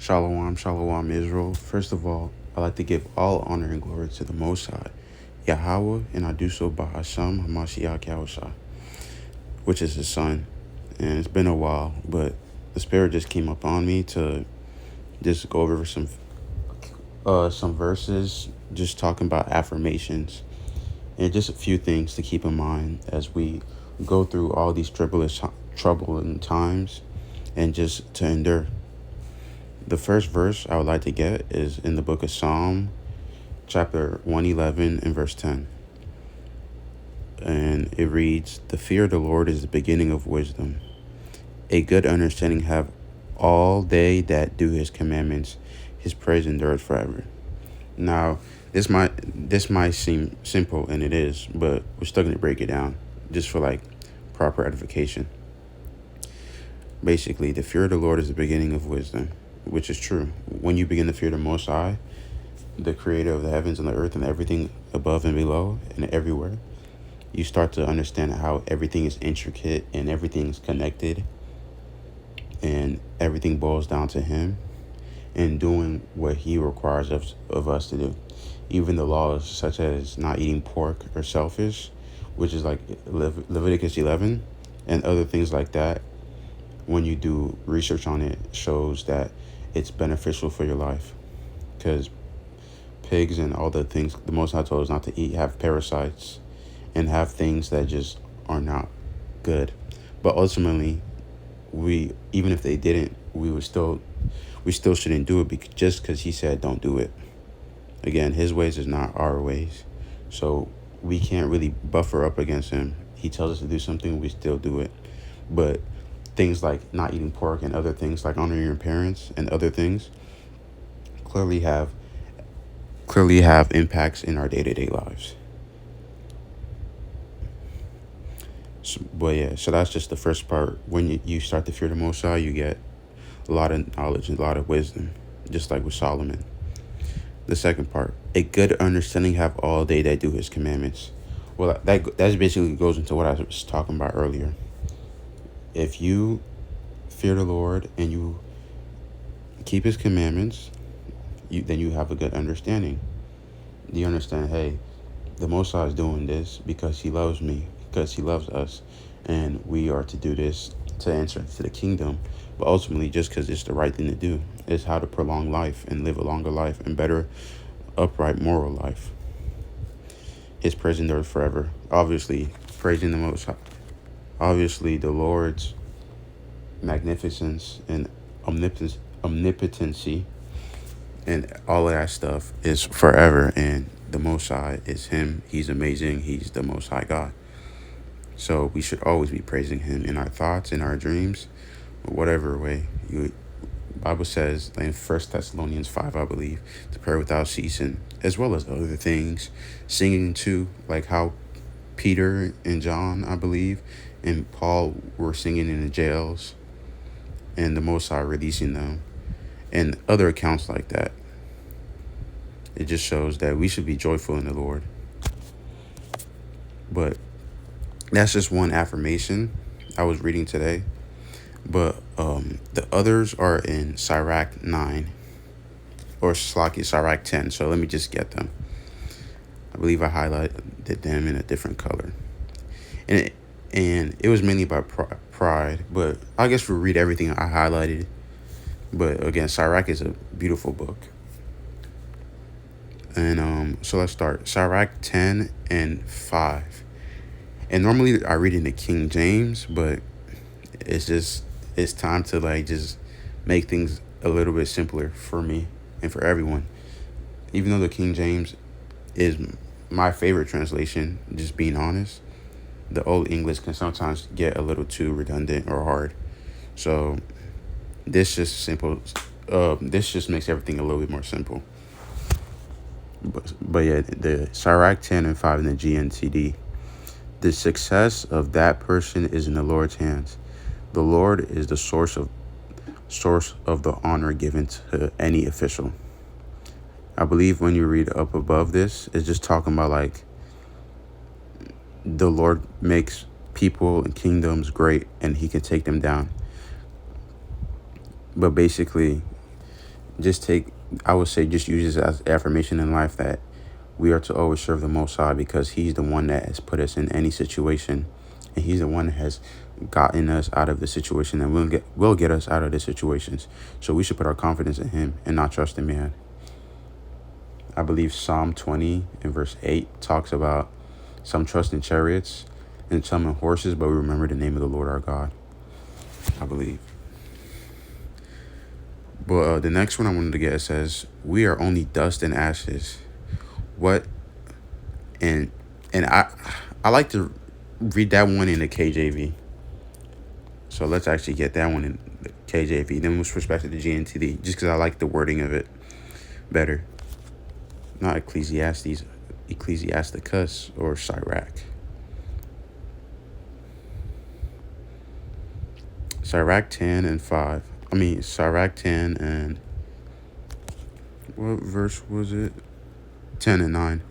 Shalom, shalom, Israel. First of all, I'd like to give all honor and glory to the Most High, Yahweh, and I do so by Hashem Hamashiach Yahushua, which is his son. And it's been a while, but the Spirit just came upon me to just go over some verses, just talking about affirmations, and just a few things to keep in mind as we go through all these troubling times, and just to endure. The first verse I would like to get is in the book of Psalm, chapter 111 and verse 10. And it reads, "The fear of the Lord is the beginning of wisdom. A good understanding have all they that do his commandments. His praise endures forever." Now, this might seem simple, and it is, but we're still going to break it down just for proper edification. Basically, the fear of the Lord is the beginning of wisdom, which is true. When you begin to fear the Most High, the creator of the heavens and the earth and everything above and below and everywhere, you start to understand how everything is intricate and everything's connected, and everything boils down to him and doing what he requires of us to do. Even the laws such as not eating pork or shellfish, which is like Leviticus 11, and other things like that, when you do research on it, shows that it's beneficial for your life, because pigs and all the things the Most High told us not to eat have parasites and have things that just are not good. But ultimately, even if they didn't, we still shouldn't do it, just because he said don't do it. Again, his ways is not our ways, so we can't really buffer up against him. He tells us to do something, we still do it. But things like not eating pork and other things like honoring your parents and other things clearly have impacts in our day-to-day lives. So that's just the first part. When you start to fear the Most High, you get a lot of knowledge and a lot of wisdom, just like with Solomon. The second part, a good understanding have all they that do his commandments. Well, that basically goes into what I was talking about earlier. If you fear the Lord and you keep his commandments, then you have a good understanding. You understand, hey, the Most High is doing this because he loves me, because he loves us, and we are to do this to enter into the kingdom, but ultimately just because it's the right thing to do. It's how to prolong life and live a longer life and better, upright, moral life. His praise endures forever. Obviously, praising the Most High. Obviously, the Lord's magnificence and omnipotency and all of that stuff is forever, and the Most High is him. He's amazing. He's the Most High God. So we should always be praising him in our thoughts, in our dreams, whatever way. Bible says in 1 Thessalonians 5, I believe, to pray without ceasing, as well as other things. Singing too, like how Peter and John, I believe, and Paul were singing in the jails, and the Most High releasing them, and other accounts like that. It just shows that we should be joyful in the Lord. But that's just one affirmation I was reading today. But the others are in Sirach 9 or Sirach 10. So let me just get them. I believe I highlighted them in a different color. And it was mainly about pride, but I guess we'll read everything I highlighted. But again, Sirach is a beautiful book. And so let's start. Sirach 10 and 5. And normally I read in the King James, but it's time to just make things a little bit simpler for me and for everyone. Even though the King James is my favorite translation, just being honest, the Old English can sometimes get a little too redundant or hard. So this just makes everything a little bit more simple. But yeah, the Sirach 10 and 5 in the GNTD. The success of that person is in the Lord's hands. The Lord is the source of the honor given to any official. I believe when you read up above this, it's just talking about the Lord makes people and kingdoms great and he can take them down. But basically, just take, I would say, just use this as affirmation in life that we are to always serve the Most High, because He's the one that has put us in any situation, and He's the one that has gotten us out of the situation, and will get us out of the situations. So we should put our confidence in Him and not trust in man. I believe Psalm 20 and verse 8 talks about some trust in chariots and some in horses, but we remember the name of the Lord our God, I believe. But the next one I wanted to get, it says, we are only dust and ashes. What? And I like to read that one in the KJV. So let's actually get that one in the KJV. Then we'll switch back to the GNTD, just because I like the wording of it better. Not Ecclesiastes, Ecclesiasticus or Sirach. Sirach 10 and 5. Sirach 10 and... what verse was it? 10 and 9.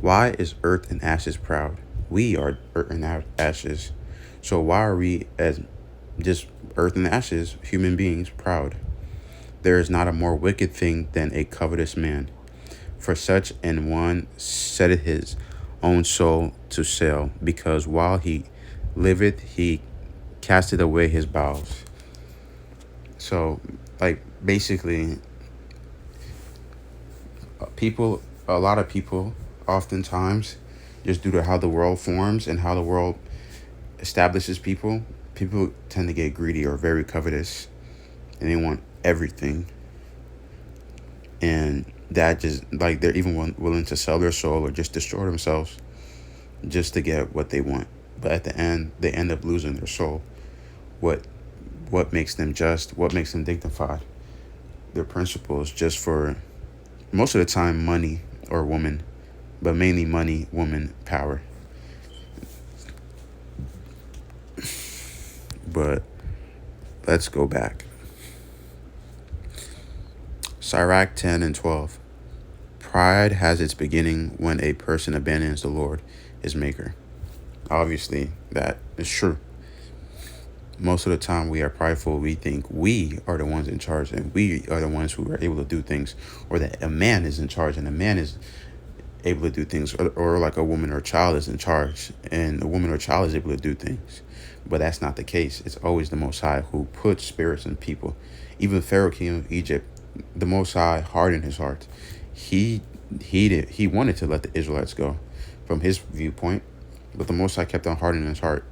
Why is earth and ashes proud? We are earth and ashes. So why are we, as just earth and ashes, human beings, proud? There is not a more wicked thing than a covetous man. For such an one setteth his own soul to sale, because while he liveth, he casteth away his bowels. So, basically, a lot of people, oftentimes, just due to how the world forms and how the world establishes people tend to get greedy or very covetous, and they want everything. And that just, they're even willing to sell their soul or just destroy themselves just to get what they want. But at the end, they end up losing their soul. What makes them just? What makes them dignified? Their principles, just for most of the time, money or woman, but mainly money, woman, power. But let's go back. Sirach 10 and 12. Pride has its beginning when a person abandons the Lord, his maker. Obviously, that is true. Most of the time we are prideful. We think we are the ones in charge, and we are the ones who are able to do things, or that a man is in charge and a man is able to do things, or like a woman or child is in charge and a woman or child is able to do things. But that's not the case. It's always the Most High who puts spirits in people. Even Pharaoh, king of Egypt, the Most High hardened his heart. He wanted to let the Israelites go from his viewpoint, but the Most High kept on hardening his heart,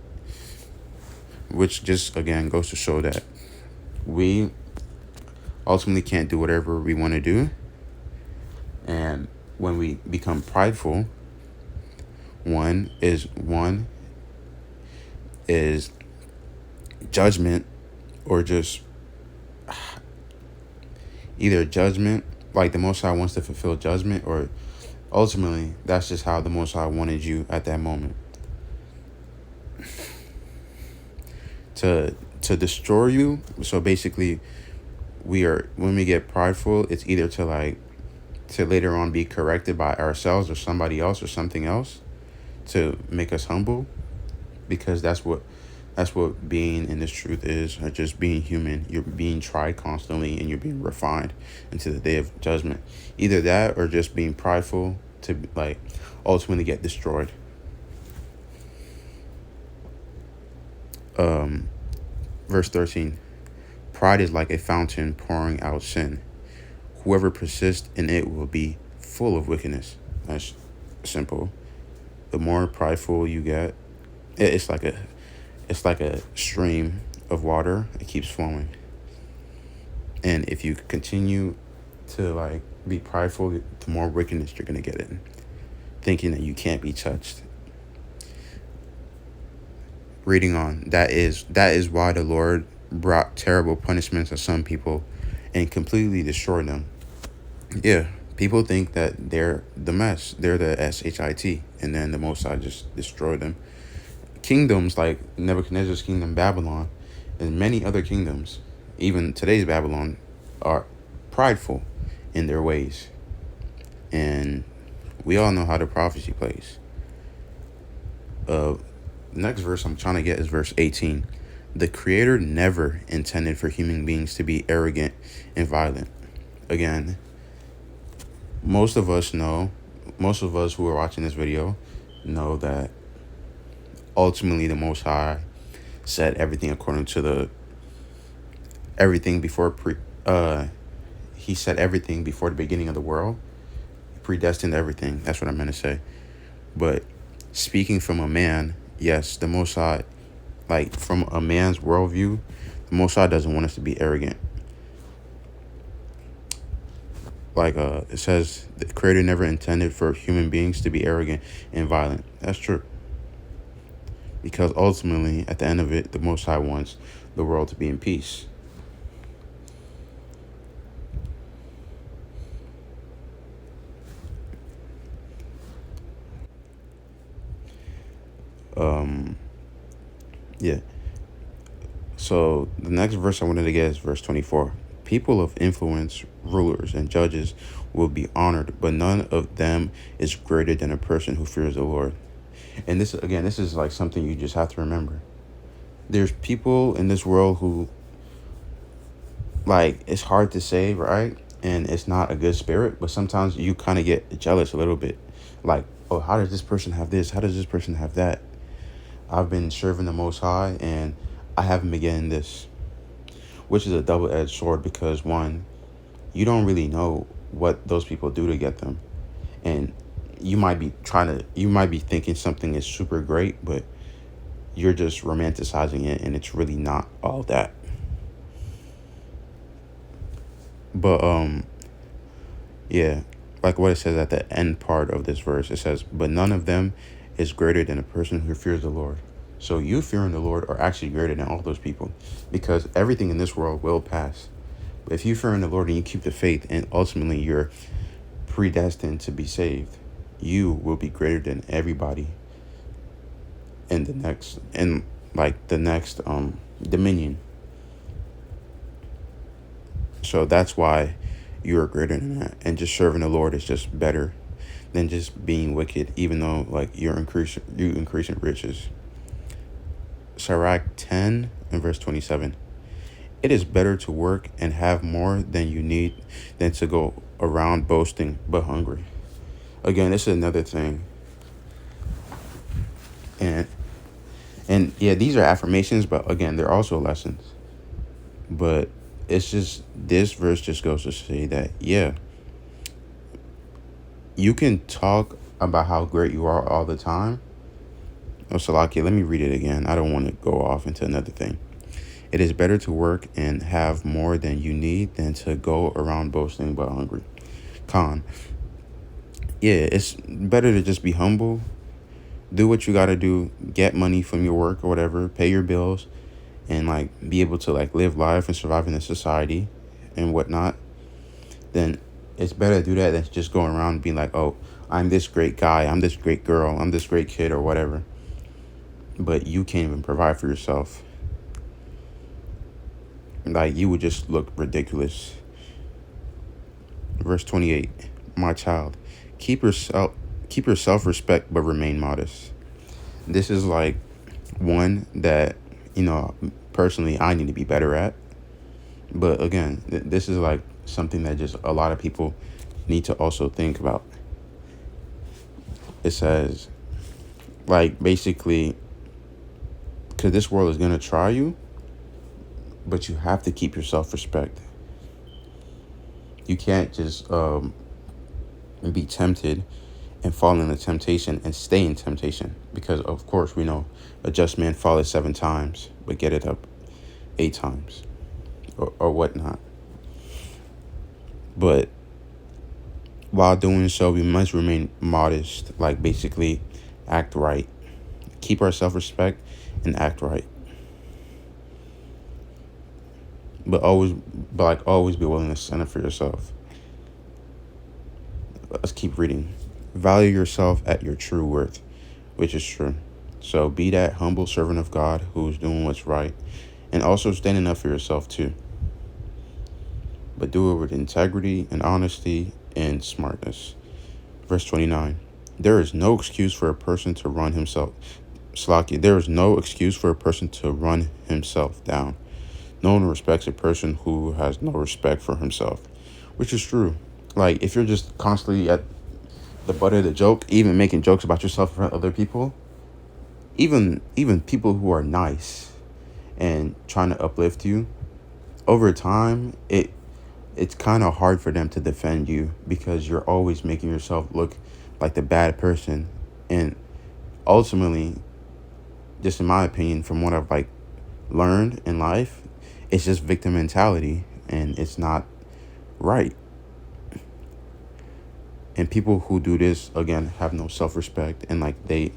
which just, again, goes to show that we ultimately can't do whatever we want to do. And when we become prideful, one is judgment, or just either judgment, like the Most High wants to fulfill judgment, or ultimately that's just how the Most High wanted you at that moment. To destroy you. So basically, when we get prideful, it's either to later on be corrected by ourselves or somebody else or something else to make us humble, because that's what being in this truth is, or just being human. You're being tried constantly and you're being refined into the day of judgment. Either that or just being prideful to ultimately get destroyed. Verse 13. Pride is like a fountain pouring out sin. Whoever persists in it will be full of wickedness. That's simple. The more prideful you get, it's like a stream of water. It keeps flowing. And if you continue to be prideful, the more wickedness you're gonna get in, thinking that you can't be touched. Reading on, that is why the Lord brought terrible punishments on some people and completely destroyed them. Yeah, people think that they're the mess, they're the SHIT, and then the Most High just destroyed them. Kingdoms like Nebuchadnezzar's kingdom, Babylon, and many other kingdoms, even today's Babylon, are prideful in their ways. And we all know how the prophecy plays. Next verse I'm trying to get is verse 18. The Creator never intended for human beings to be arrogant and violent. Again, most of us know, most of us who are watching this video know that ultimately the Most High said everything according to the everything before he said everything before the beginning of the world. He predestined everything. That's what I meant to say. But speaking from a man, yes, the Most High, like from a man's worldview, the Most High doesn't want us to be arrogant. Like it says, the Creator never intended for human beings to be arrogant and violent. That's true. Because ultimately, at the end of it, the Most High wants the world to be in peace. Yeah. So the next verse I wanted to get is verse 24. People of influence, rulers, and judges will be honored, but none of them is greater than a person who fears the Lord. And this, again, this is like something you just have to remember. There's people in this world who, like, it's hard to say, right? And it's not a good spirit, but sometimes you kind of get jealous a little bit. Like, oh, how does this person have this? How does this person have that? I've been serving the Most High, and I haven't been getting this, which is a double-edged sword because, one, you don't really know what those people do to get them. And you might be thinking something is super great, but you're just romanticizing it, and it's really not all that. But, yeah, like what it says at the end part of this verse, it says, but none of them is greater than a person who fears the Lord. So you fearing the Lord are actually greater than all those people, because everything in this world will pass. But if you fear the Lord and you keep the faith, and ultimately you're predestined to be saved, you will be greater than everybody in the next dominion. So that's why you're greater than that. And just serving the Lord is just better than just being wicked, even though like you increase in riches. Sirach 10 and verse 27. It is better to work and have more than you need than to go around boasting but hungry. Again, this is another thing. And yeah, these are affirmations, but again, they're also lessons. But it's just, this verse just goes to say that, yeah, you can talk about how great you are all the time. Oh, Salakia, let me read it again. I don't want to go off into another thing. It is better to work and have more than you need than to go around boasting but hungry. Khan. Yeah, it's better to just be humble. Do what you got to do. Get money from your work or whatever. Pay your bills. And like be able to like live life and survive in the society and whatnot. Then it's better to do that than just going around being like, oh, I'm this great guy. I'm this great girl. I'm this great kid or whatever. But you can't even provide for yourself. Like, you would just look ridiculous. Verse 28. My child, keep your self-respect, but remain modest. This is like one that, personally I need to be better at. But again, this is like something that just a lot of people need to also think about. It says, like, basically, because this world is going to try you, but you have to keep your self-respect. You can't just be tempted and fall into temptation and stay in temptation. Because, of course, we know a just man falleth 7 times, but get it up 8 times or whatnot. But while doing so, we must remain modest, like basically act right. Keep our self-respect and act right. But always be willing to stand up for yourself. Let's keep reading. Value yourself at your true worth, which is true. So be that humble servant of God who's doing what's right and also standing up for yourself too. But do it with integrity and honesty and smartness. Verse 29. There is no excuse for a person to run himself. Slaki, there is no excuse for a person to run himself down. No one respects a person who has no respect for himself, which is true. Like, if you're just constantly at the butt of the joke, even making jokes about yourself in front of other people, even people who are nice and trying to uplift you, over time, it's kind of hard for them to defend you because you're always making yourself look like the bad person. And ultimately, just in my opinion, from what I've like learned in life, it's just victim mentality, and it's not right. And people who do this, again, have no self-respect, and like they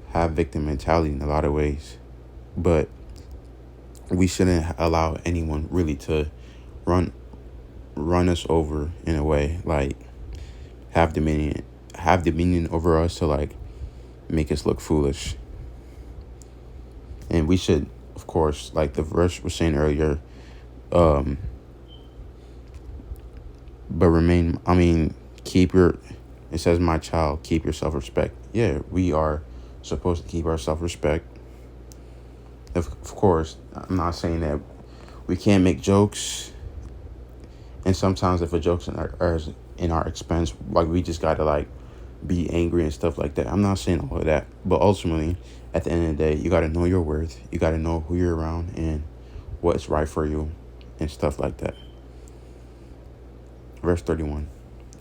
have victim mentality in a lot of ways. But we shouldn't allow anyone really to run us over in a way, like have dominion over us to like make us look foolish. And we should, of course, like the verse was saying earlier, but it says, my child, keep your self-respect. Yeah, we are supposed to keep our self-respect. Of course, I'm not saying that we can't make jokes. And sometimes if a joke's in our expense, like we just gotta like be angry and stuff like that. I'm not saying all of that. But ultimately, at the end of the day, you gotta know your worth. You gotta know who you're around and what's right for you and stuff like that. Verse 31.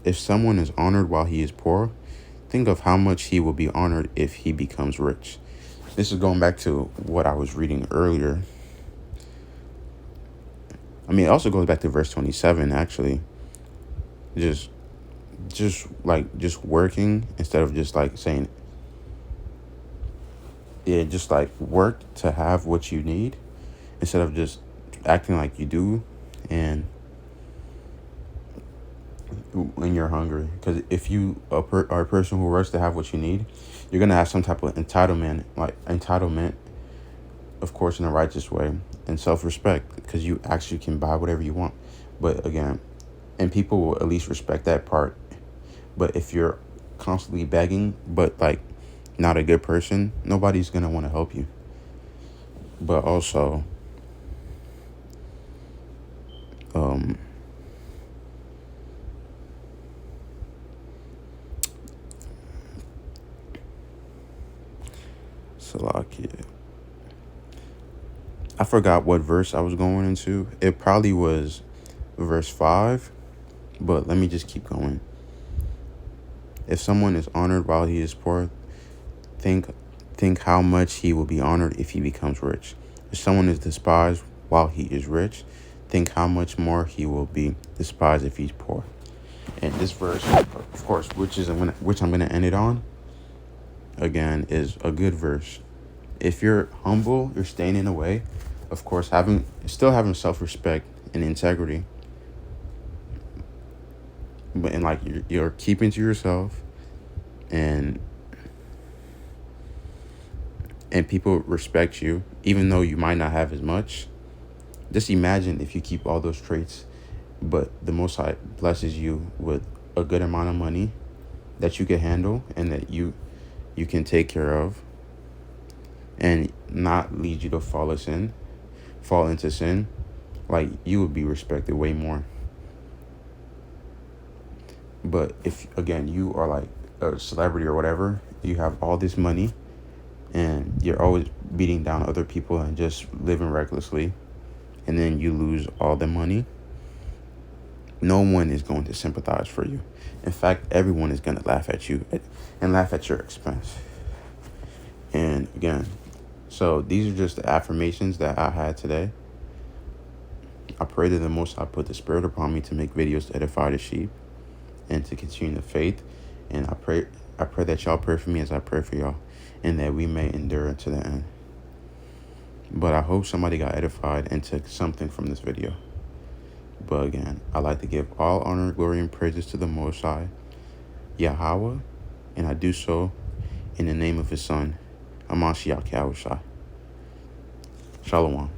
If someone is honored while he is poor, think of how much he will be honored if he becomes rich. This is going back to what I was reading earlier. I mean, it also goes back to verse 27, actually. Just working instead of just like saying, yeah, just like work to have what you need instead of just acting like you do and when you're hungry. Because if you are a person who works to have what you need, you're going to have some type of entitlement, of course, in a righteous way, and self-respect, because you actually can buy whatever you want. But again, and people will at least respect that part. But if you're constantly begging, but like not a good person, nobody's going to want to help you. But also, Salakia. I forgot what verse I was going into. It probably was verse 5, but let me just keep going. If someone is honored while he is poor, think how much he will be honored if he becomes rich. If someone is despised while he is rich, think how much more he will be despised if he's poor. And this verse, of course, which I'm going to end it on, again, is a good verse. If you're humble, you're staying in a way, of course, still having self-respect and integrity, but and like you're keeping to yourself, and people respect you, even though you might not have as much. Just imagine if you keep all those traits, but the Most High blesses you with a good amount of money that you can handle and that you can take care of, and not lead you to fall into sin. Like, you would be respected way more. But if, again, you are like a celebrity or whatever, you have all this money and you're always beating down other people and just living recklessly, and then you lose all the money, no one is going to sympathize for you. In fact, everyone is going to laugh at you and laugh at your expense. And again, so these are just the affirmations that I had today. I pray that the Most High put the Spirit upon me to make videos to edify the sheep and to continue the faith. And I pray that y'all pray for me as I pray for y'all, and that we may endure to the end. But I hope somebody got edified and took something from this video. But again, I like to give all honor, glory, and praises to the Most High, Yahweh, and I do so in the name of His Son, Hamashiach Yahushua. Shalom.